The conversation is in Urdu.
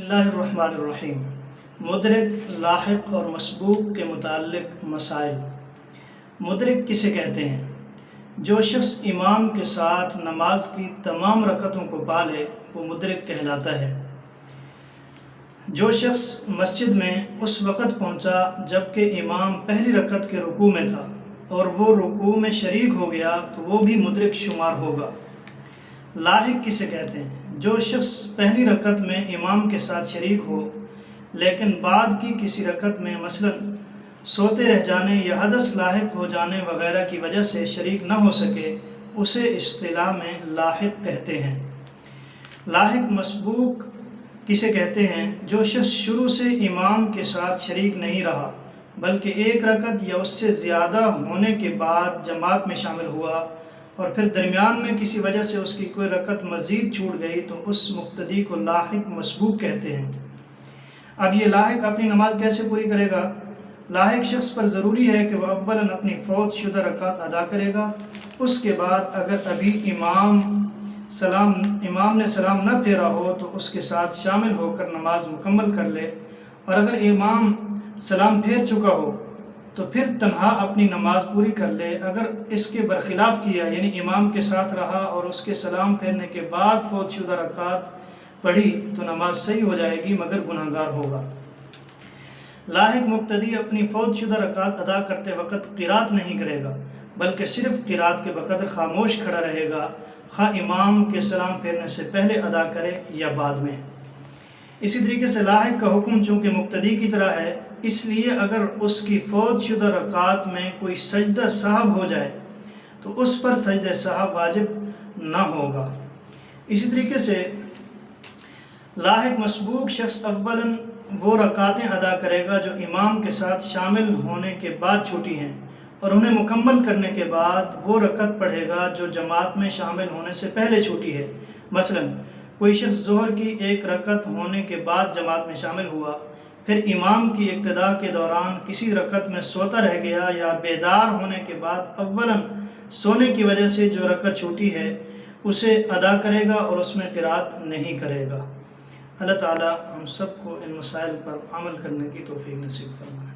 اللہ الرحمن الرحیم۔ مدرک، لاحق اور مسبوق کے متعلق مسائل۔ مدرک کسے کہتے ہیں؟ جو شخص امام کے ساتھ نماز کی تمام رکعتوں کو پا لے وہ مدرک کہلاتا ہے۔ جو شخص مسجد میں اس وقت پہنچا جب کہ امام پہلی رکعت کے رکوع میں تھا اور وہ رکوع میں شریک ہو گیا تو وہ بھی مدرک شمار ہوگا۔ لاحق کسے کہتے ہیں؟ جو شخص پہلی رکعت میں امام کے ساتھ شریک ہو لیکن بعد کی کسی رکعت میں مثلا سوتے رہ جانے یا حدث لاحق ہو جانے وغیرہ کی وجہ سے شریک نہ ہو سکے، اسے اصطلاح میں لاحق کہتے ہیں۔ لاحق مسبوق کسے کہتے ہیں؟ جو شخص شروع سے امام کے ساتھ شریک نہیں رہا بلکہ ایک رکعت یا اس سے زیادہ ہونے کے بعد جماعت میں شامل ہوا اور پھر درمیان میں کسی وجہ سے اس کی کوئی رکعت مزید چھوٹ گئی تو اس مقتدی کو لاحق مسبوق کہتے ہیں۔ اب یہ لاحق اپنی نماز کیسے پوری کرے گا؟ لاحق شخص پر ضروری ہے کہ وہ اولاً اپنی فوت شدہ رکعت ادا کرے گا، اس کے بعد اگر ابھی امام نے سلام نہ پھیرا ہو تو اس کے ساتھ شامل ہو کر نماز مکمل کر لے، اور اگر امام سلام پھیر چکا ہو تو پھر تنہا اپنی نماز پوری کر لے۔ اگر اس کے برخلاف کیا یعنی امام کے ساتھ رہا اور اس کے سلام پھیرنے کے بعد فوت شدہ رکعت پڑھی تو نماز صحیح ہو جائے گی مگر گناہگار ہوگا۔ لاحق مقتدی اپنی فوت شدہ رکعت ادا کرتے وقت قرات نہیں کرے گا بلکہ صرف قرات کے وقت خاموش کھڑا رہے گا، خواہ امام کے سلام پھیرنے سے پہلے ادا کرے یا بعد میں۔ اسی طریقے سے لاحق کا حکم چونکہ مقتدی کی طرح ہے، اس لیے اگر اس کی فوت شدہ رکعت میں کوئی سجدہ سہو ہو جائے تو اس پر سجدہ سہو واجب نہ ہوگا۔ اسی طریقے سے لاحق مسبوق شخص اولاً وہ رکعتیں ادا کرے گا جو امام کے ساتھ شامل ہونے کے بعد چھوٹی ہیں، اور انہیں مکمل کرنے کے بعد وہ رکعت پڑھے گا جو جماعت میں شامل ہونے سے پہلے چھوٹی ہے۔ مثلا کوئی شخص ظہر کی ایک رکعت ہونے کے بعد جماعت میں شامل ہوا، پھر امام کی اقتداء کے دوران کسی رکعت میں سوتا رہ گیا یا بیدار ہونے کے بعد اولاً سونے کی وجہ سے جو رکعت چھوٹی ہے اسے ادا کرے گا اور اس میں قرات نہیں کرے گا۔ اللہ تعالی ہم سب کو ان مسائل پر عمل کرنے کی توفیق نصیب فرمائے۔